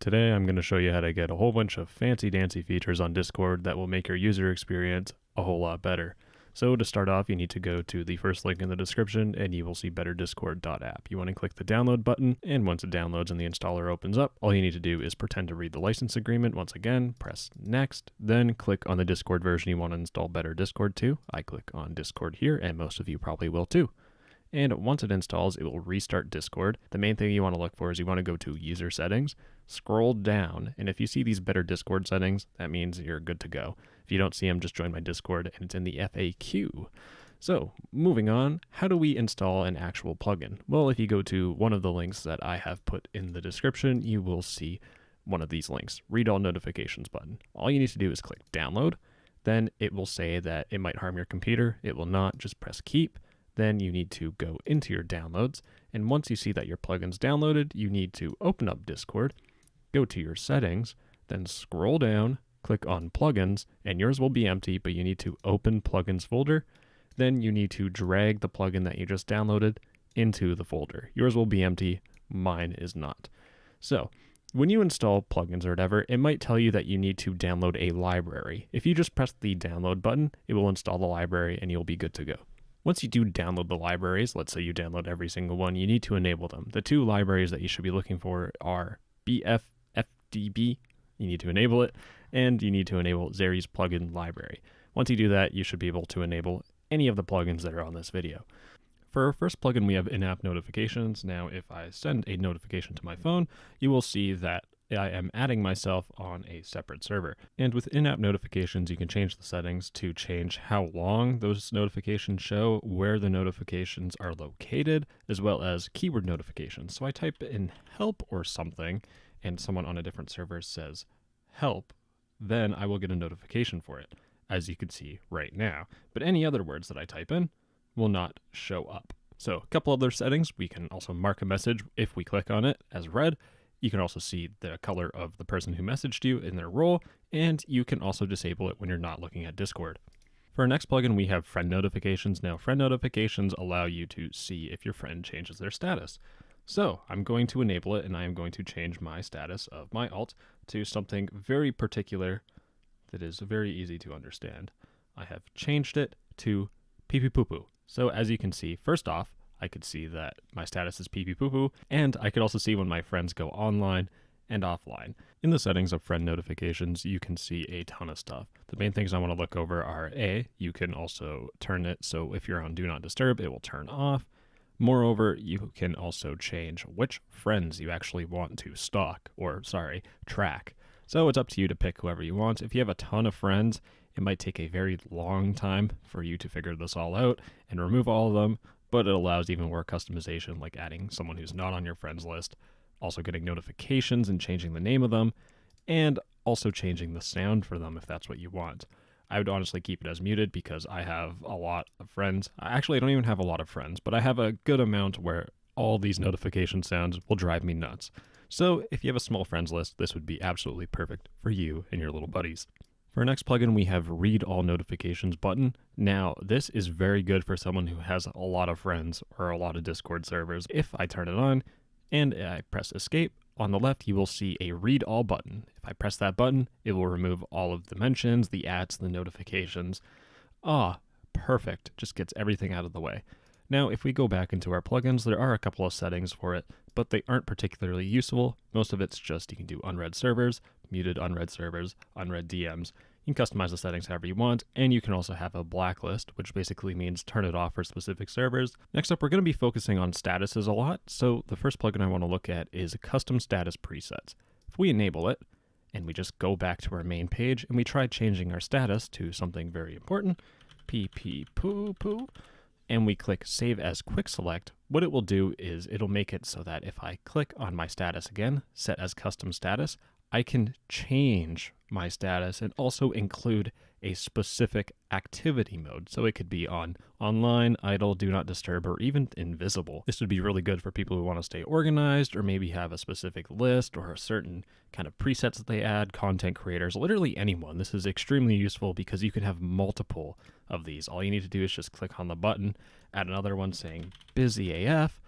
Today I'm going to show you how to get a whole bunch of fancy dancy features on Discord that will make your user experience a whole lot better. So to start off, you need to go to the first link in the description and you will see betterdiscord.app. You want to click the download button, and once it downloads and the installer opens up, all you need to do is pretend to read the license agreement. Once again, press next, then click on the Discord version you want to install Better Discord to. I click on Discord here, and most of you probably will too. And once it installs, it will restart Discord. The main thing you want to look for is you want to go to User Settings, scroll down, and if you see these Better Discord settings, that means you're good to go. If you don't see them, just join my Discord, and it's in the FAQ. So, moving on, how do we install an actual plugin? Well, if you go to one of the links that I have put in the description, you will see one of these links, Read All Notifications button. All you need to do is click Download. Then it will say that it might harm your computer. It will not. Just press Keep. Then you need to go into your downloads, and once you see that your plugin's downloaded, you need to open up Discord, go to your settings, then scroll down, click on plugins, and yours will be empty, but you need to open plugins folder. Then you need to drag the plugin that you just downloaded into the folder. Yours will be empty, mine is not. So when you install plugins or whatever, it might tell you that you need to download a library. If you just press the download button, it will install the library and you'll be good to go. Once you do download the libraries, let's say you download every single one, you need to enable them. The two libraries that you should be looking for are BFFDB, you need to enable it, and you need to enable Zeri's plugin library. Once you do that, you should be able to enable any of the plugins that are on this video. For our first plugin, we have in-app notifications. Now, if I send a notification to my phone, you will see that I am adding myself on a separate server. And with in-app notifications, you can change the settings to change how long those notifications show, where the notifications are located, as well as keyword notifications. So I type in help or something, and someone on a different server says help, then I will get a notification for it, as you can see right now. But any other words that I type in will not show up. So a couple other settings, we can also mark a message if we click on it as read. You can also see the color of the person who messaged you in their role, and you can also disable it when you're not looking at Discord. For our next plugin, we have friend notifications. Now, friend notifications allow you to see if your friend changes their status. So I'm going to enable it, and I am going to change my status of my alt to something very particular that is very easy to understand. I have changed it to pee pee poo poo. So as you can see, first off, I could see that my status is pee pee poo poo, and I could also see when my friends go online and offline. In the settings of friend notifications, you can see a ton of stuff. The main things I want to look over are you can also turn it so if you're on Do Not Disturb, it will turn off. Moreover, you can also change which friends you actually want to track. So it's up to you to pick whoever you want. If you have a ton of friends, it might take a very long time for you to figure this all out and remove all of them, but it allows even more customization, like adding someone who's not on your friends list, also getting notifications and changing the name of them, and also changing the sound for them if that's what you want. I would honestly keep it as muted because I have a lot of friends. Actually, I don't even have a lot of friends, but I have a good amount where all these notification sounds will drive me nuts. So if you have a small friends list, this would be absolutely perfect for you and your little buddies. For our next plugin, we have Read All Notifications button. Now, this is very good for someone who has a lot of friends or a lot of Discord servers. If I turn it on and I press escape, on the left, you will see a Read All button. If I press that button, it will remove all of the mentions, the ads, the notifications. Perfect. Just gets everything out of the way. Now, if we go back into our plugins, there are a couple of settings for it, but they aren't particularly useful. Most of it's just you can do unread servers, muted unread servers, unread DMs. You can customize the settings however you want, and you can also have a blacklist, which basically means turn it off for specific servers. Next up, we're going to be focusing on statuses a lot, so the first plugin I want to look at is CustomStatusPresets. If we enable it, and we just go back to our main page, and we try changing our status to something very important, pee pee poo poo, and we click Save as Quick Select, what it will do is it'll make it so that if I click on my status again, set as custom status, I can change my status and also include a specific activity mode. So it could be on online, idle, do not disturb, or even invisible. This would be really good for people who want to stay organized or maybe have a specific list or a certain kind of presets that they add, content creators, literally anyone. This is extremely useful because you can have multiple of these. All you need to do is just click on the button, add another one saying busy AF,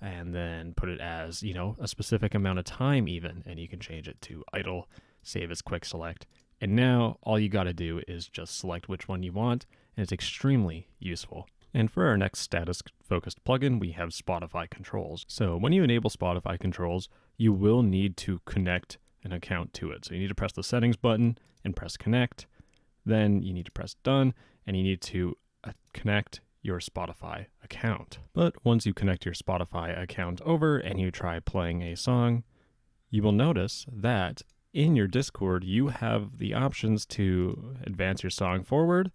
and then put it as, a specific amount of time even, and you can change it to idle, save as quick select. And now all you got to do is just select which one you want, and it's extremely useful. And for our next status-focused plugin, we have SpotifyControls. So when you enable SpotifyControls, you will need to connect an account to it. So you need to press the settings button and press connect. Then you need to press done, and you need to connect your Spotify account. But once you connect your Spotify account over and you try playing a song, you will notice that in your Discord, you have the options to advance your song forward.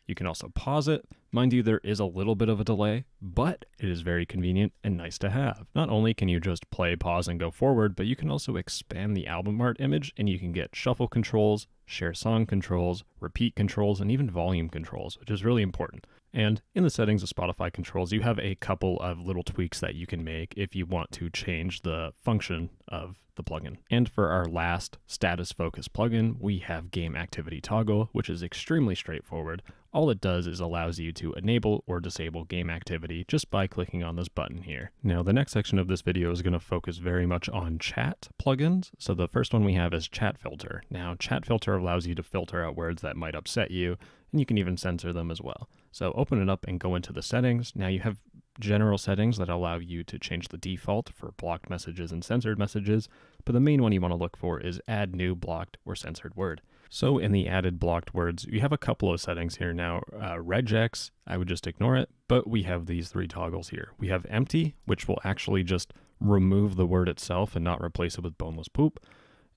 You can also pause it. Mind you, there is a little bit of a delay, but it is very convenient and nice to have. Not only can you just play, pause, and go forward, but you can also expand the album art image, and you can get shuffle controls, share song controls, repeat controls, and even volume controls, which is really important. And in the settings of SpotifyControls, you have a couple of little tweaks that you can make if you want to change the function of the plugin. And for our last status-focused plugin, we have GameActivityToggle, which is extremely straightforward. All it does is allows you to enable or disable game activity just by clicking on this button here. Now, the next section of this video is going to focus very much on chat plugins. So the first one we have is ChatFilter. Now, ChatFilter allows you to filter out words that might upset you, and you can even censor them as well. So open it up and go into the settings. Now you have general settings that allow you to change the default for blocked messages and censored messages, but the main one you want to look for is add new blocked or censored word. So in the added blocked words, you have a couple of settings here now. Regex, I would just ignore it, but we have these three toggles here. We have empty, which will actually just remove the word itself and not replace it with boneless poop.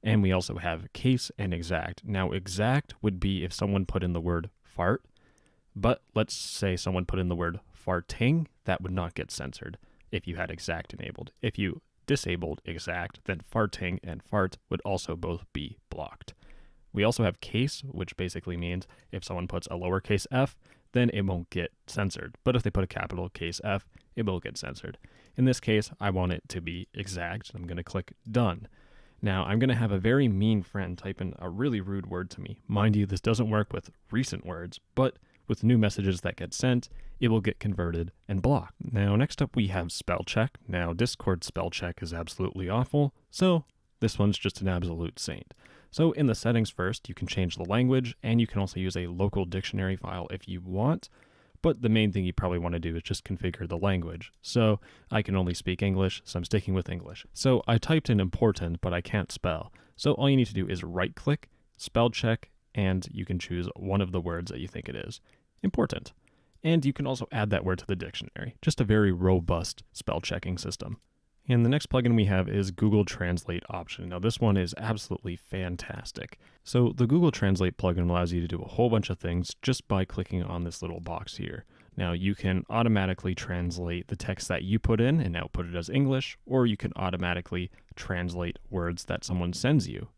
And we also have case and exact. Now exact would be if someone put in the word fart, but let's say someone put in the word farting, that would not get censored if you had exact enabled. If you disabled exact, then farting and fart would also both be blocked. We also have case, which basically means if someone puts a lowercase f, then it won't get censored. But if they put a capital case F, it will get censored. In this case, I want it to be exact. I'm going to click done. Now, I'm going to have a very mean friend type in a really rude word to me. Mind you, this doesn't work with recent words, but with new messages that get sent, it will get converted and blocked. Now, next up we have SpellCheck. Now, Discord SpellCheck is absolutely awful, so this one's just an absolute saint. So in the settings first, you can change the language, and you can also use a local dictionary file if you want, but the main thing you probably want to do is just configure the language. So I can only speak English, so I'm sticking with English. So I typed in important, but I can't spell. So all you need to do is right-click, SpellCheck, and you can choose one of the words that you think it is. Important. And you can also add that word to the dictionary. Just a very robust spell checking system. And the next plugin we have is GoogleTranslateOption. Now this one is absolutely fantastic. So the Google Translate plugin allows you to do a whole bunch of things just by clicking on this little box here. Now you can automatically translate the text that you put in and output it as English, or you can automatically translate words that someone sends you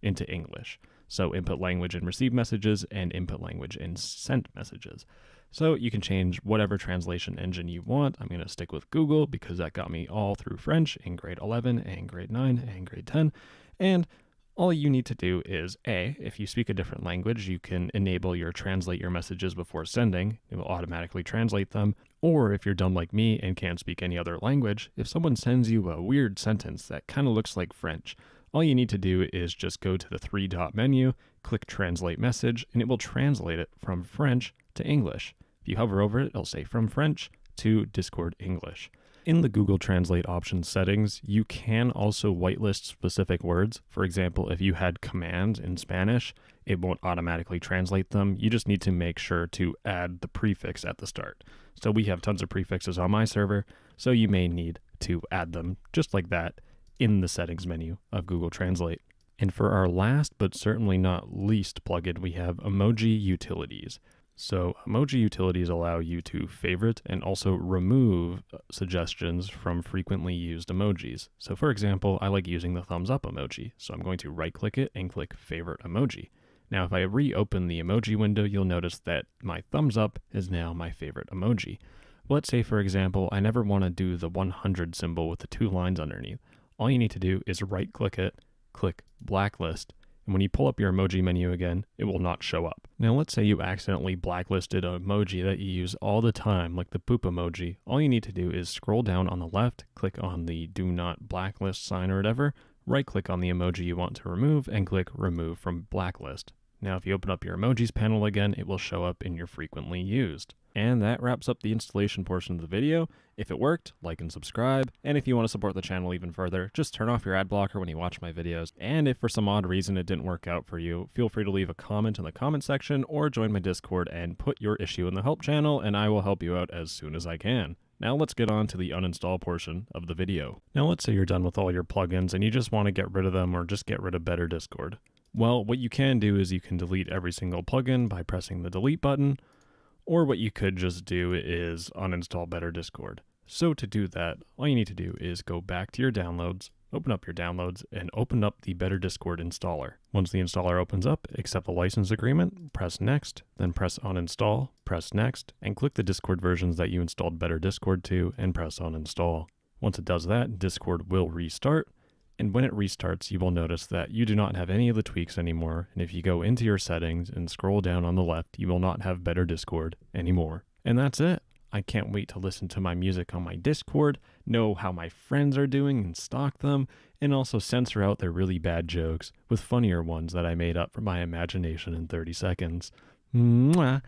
into English. So input language in received messages and input language in sent messages. So you can change whatever translation engine you want. I'm going to stick with Google because that got me all through French in grade 11 and grade 9 and grade 10. And all you need to do is if you speak a different language, you can enable your translate your messages before sending. It will automatically translate them. Or if you're dumb like me and can't speak any other language, if someone sends you a weird sentence that kind of looks like French, all you need to do is just go to the three-dot menu, click Translate Message, and it will translate it from French to English. If you hover over it, it'll say from French to Discord English. In the Google Translate option settings, you can also whitelist specific words. For example, if you had commands in Spanish, it won't automatically translate them. You just need to make sure to add the prefix at the start. So we have tons of prefixes on my server, so you may need to add them just like that in the settings menu of Google Translate. And for our last but certainly not least plugin, we have EmojiUtilities. So EmojiUtilities allow you to favorite and also remove suggestions from frequently used emojis. So for example, I like using the thumbs up emoji, so I'm going to right click it and click favorite emoji. Now if I reopen the emoji window, you'll notice that my thumbs up is now my favorite emoji. Let's say for example, I never want to do the 100 symbol with the 2 lines underneath. All you need to do is right click it, click blacklist, and when you pull up your emoji menu again, it will not show up. Now let's say you accidentally blacklisted an emoji that you use all the time, like the poop emoji. All you need to do is scroll down on the left, click on the do not blacklist sign or whatever, right click on the emoji you want to remove, and click remove from blacklist. Now if you open up your emojis panel again, it will show up in your frequently used. And that wraps up the installation portion of the video. If it worked, like and subscribe. And if you want to support the channel even further, just turn off your ad blocker when you watch my videos. And if for some odd reason it didn't work out for you, feel free to leave a comment in the comment section or join my Discord and put your issue in the help channel, and I will help you out as soon as I can. Now let's get on to the uninstall portion of the video. Now let's say you're done with all your plugins and you just want to get rid of them or just get rid of Better Discord. Well, what you can do is you can delete every single plugin by pressing the delete button, or what you could just do is uninstall Better Discord. So to do that, all you need to do is go back to your downloads, open up your downloads, and open up the Better Discord installer. Once the installer opens up, accept the license agreement, press next, then press uninstall, press next, and click the Discord versions that you installed Better Discord to and press uninstall. Once it does that, Discord will restart. And when it restarts, you will notice that you do not have any of the tweaks anymore. And if you go into your settings and scroll down on the left, you will not have Better Discord anymore. And that's it. I can't wait to listen to my music on my Discord, know how my friends are doing and stalk them, and also censor out their really bad jokes with funnier ones that I made up from my imagination in 30 seconds. Mwah!